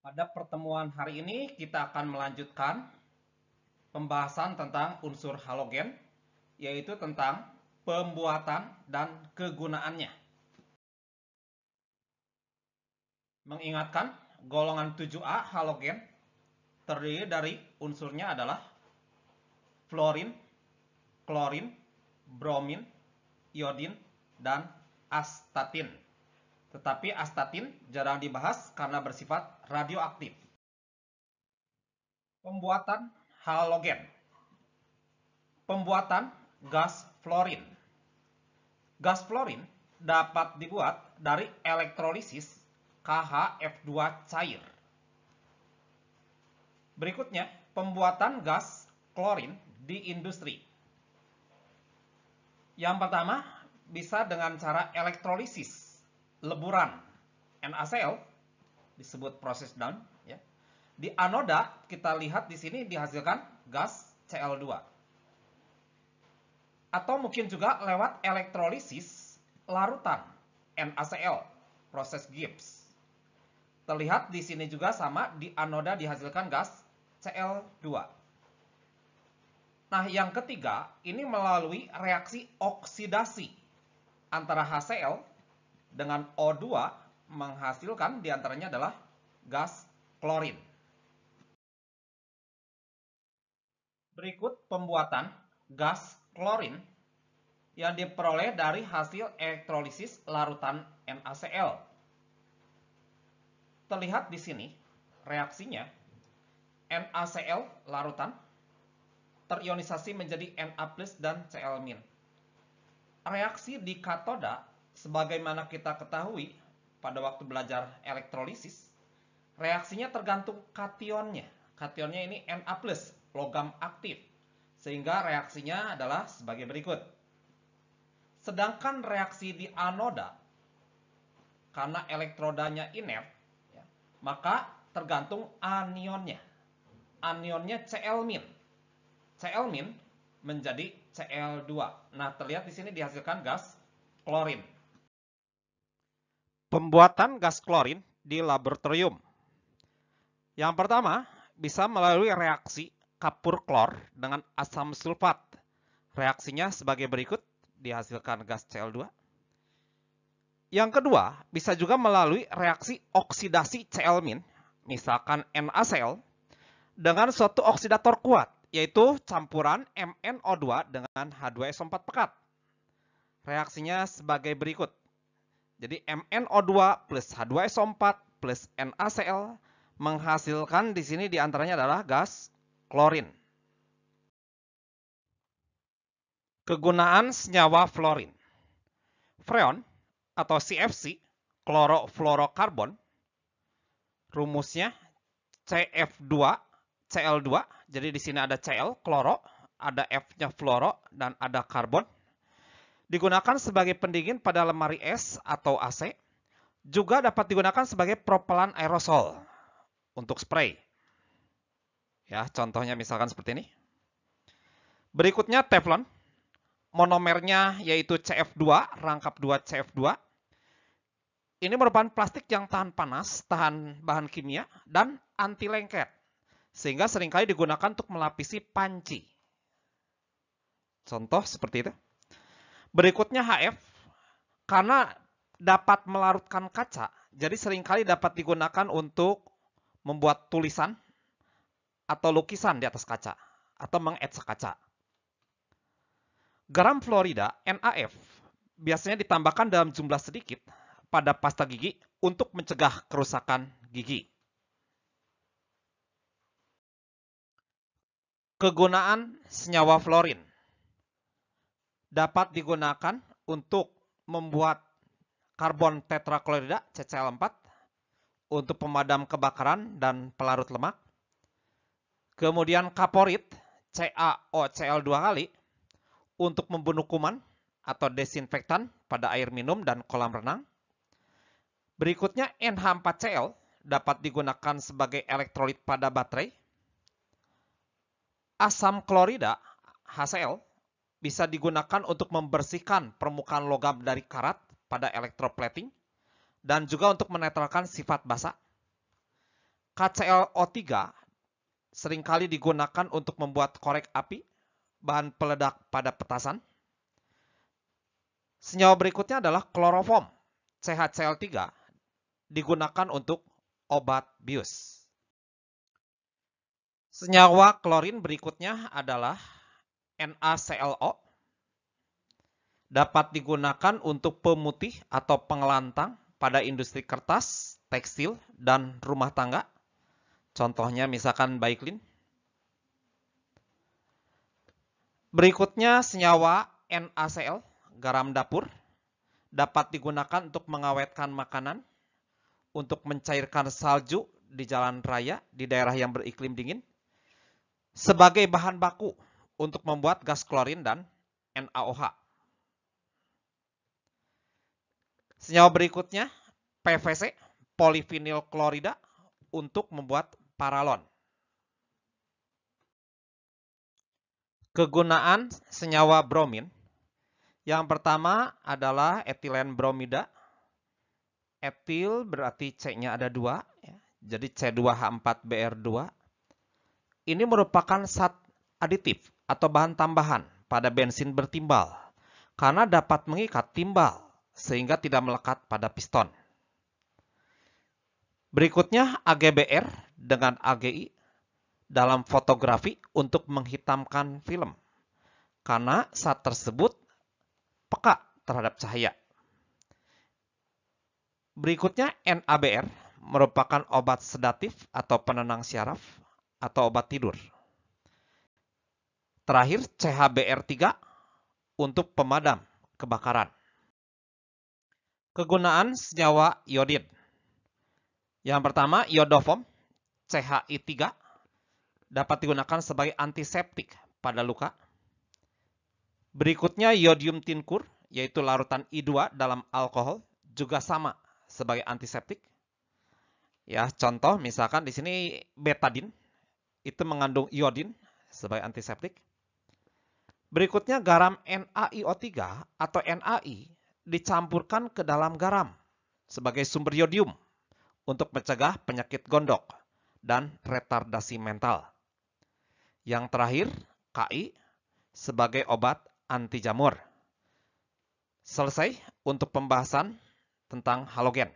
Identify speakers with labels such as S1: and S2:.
S1: Pada pertemuan hari ini kita akan melanjutkan pembahasan tentang unsur halogen, yaitu tentang pembuatan dan kegunaannya. Mengingatkan, golongan 7A halogen terdiri dari unsurnya adalah fluorin, klorin, bromin, iodin, dan astatin. Tetapi astatin jarang dibahas karena bersifat radioaktif. Pembuatan halogen. Pembuatan gas fluorin. Gas fluorin dapat dibuat dari elektrolisis KHF2 cair. Berikutnya, pembuatan gas klorin di industri. Yang pertama, bisa dengan cara elektrolisis leburan NaCl, disebut proses down. Ya. Di anoda kita lihat di sini dihasilkan gas Cl2. Atau mungkin juga lewat elektrolisis larutan NaCl, proses Gibbs. Terlihat di sini juga sama, di anoda dihasilkan gas Cl2. Nah, yang ketiga, ini melalui reaksi oksidasi antara HCl dengan O2 menghasilkan diantaranya adalah gas klorin. Berikut pembuatan gas klorin yang diperoleh dari hasil elektrolisis larutan NaCl. Terlihat di sini reaksinya NaCl larutan terionisasi menjadi Na+ dan Cl-. Reaksi di katoda sebagaimana kita ketahui pada waktu belajar elektrolisis, reaksinya tergantung kationnya. Kationnya ini Na+, logam aktif. Sehingga reaksinya adalah sebagai berikut. Sedangkan reaksi di anoda, karena elektrodanya inert, ya, maka tergantung anionnya. Anionnya Cl-. Cl- menjadi Cl2. Nah, terlihat di sini dihasilkan gas klorin. Pembuatan gas klorin di laboratorium. Yang pertama, bisa melalui reaksi kapur klor dengan asam sulfat. Reaksinya sebagai berikut, dihasilkan gas Cl2. Yang kedua, bisa juga melalui reaksi oksidasi Cl-, misalkan NaCl, dengan suatu oksidator kuat, yaitu campuran MnO2 dengan H2SO4 pekat. Reaksinya sebagai berikut. Jadi MnO2 plus H2SO4 plus NaCl menghasilkan di sini diantaranya adalah gas klorin. Kegunaan senyawa fluorin. Freon atau CFC, klorofluorokarbon, rumusnya CF2 Cl2. Jadi di sini ada Cl, kloro, ada F-nya fluoro, dan ada karbon. Digunakan sebagai pendingin pada lemari es atau AC. Juga dapat digunakan sebagai propelan aerosol untuk spray. Ya, contohnya misalkan seperti ini. Berikutnya teflon. Monomernya yaitu CF2, rangkap 2 CF2. Ini merupakan plastik yang tahan panas, tahan bahan kimia, dan anti lengket. Sehingga seringkali digunakan untuk melapisi panci. Contoh seperti itu. Berikutnya HF. Karena dapat melarutkan kaca, jadi seringkali dapat digunakan untuk membuat tulisan atau lukisan di atas kaca, atau mengetsa kaca. Garam fluorida, NaF, biasanya ditambahkan dalam jumlah sedikit pada pasta gigi untuk mencegah kerusakan gigi. Kegunaan senyawa fluorin dapat digunakan untuk membuat karbon tetraklorida CCl4 untuk pemadam kebakaran dan pelarut lemak. Kemudian kaporit CaOCl 2 kali untuk membunuh kuman atau desinfektan pada air minum dan kolam renang. Berikutnya NH4Cl dapat digunakan sebagai elektrolit pada baterai. Asam klorida HCl bisa digunakan untuk membersihkan permukaan logam dari karat pada electroplating dan juga untuk menetralkan sifat basa. KClO3 seringkali digunakan untuk membuat korek api, bahan peledak pada petasan. Senyawa berikutnya adalah kloroform, CHCl3, digunakan untuk obat bius. Senyawa klorin berikutnya adalah NaClO, dapat digunakan untuk pemutih atau pengelantang pada industri kertas, tekstil, dan rumah tangga. Contohnya misalkan Baiklin. Berikutnya senyawa NaCl, garam dapur, dapat digunakan untuk mengawetkan makanan, untuk mencairkan salju di jalan raya di daerah yang beriklim dingin, sebagai bahan baku untuk membuat gas klorin dan NaOH. Senyawa berikutnya PVC, polyvinyl klorida, untuk membuat paralon. Kegunaan senyawa bromin. Yang pertama adalah etilen bromida. Etil berarti C-nya ada 2, ya. Jadi C2H4Br2. Ini merupakan zat aditif atau bahan tambahan pada bensin bertimbal karena dapat mengikat timbal sehingga tidak melekat pada piston. Berikutnya AgBr dengan AgI dalam fotografi untuk menghitamkan film karena zat tersebut peka terhadap cahaya. Berikutnya NaBr merupakan obat sedatif atau penenang syaraf atau obat tidur. Terakhir CHBr3 untuk pemadam kebakaran. Kegunaan senyawa iodin. Yang pertama iodoform CHI3 dapat digunakan sebagai antiseptik pada luka. Berikutnya iodium tinkur yaitu larutan I2 dalam alkohol juga sama sebagai antiseptik. Ya, contoh misalkan di sini betadine itu mengandung iodin sebagai antiseptik. Berikutnya garam NaIO3 atau NaI dicampurkan ke dalam garam sebagai sumber yodium untuk mencegah penyakit gondok dan retardasi mental. Yang terakhir, Ki sebagai obat anti jamur. Selesai untuk pembahasan tentang halogen.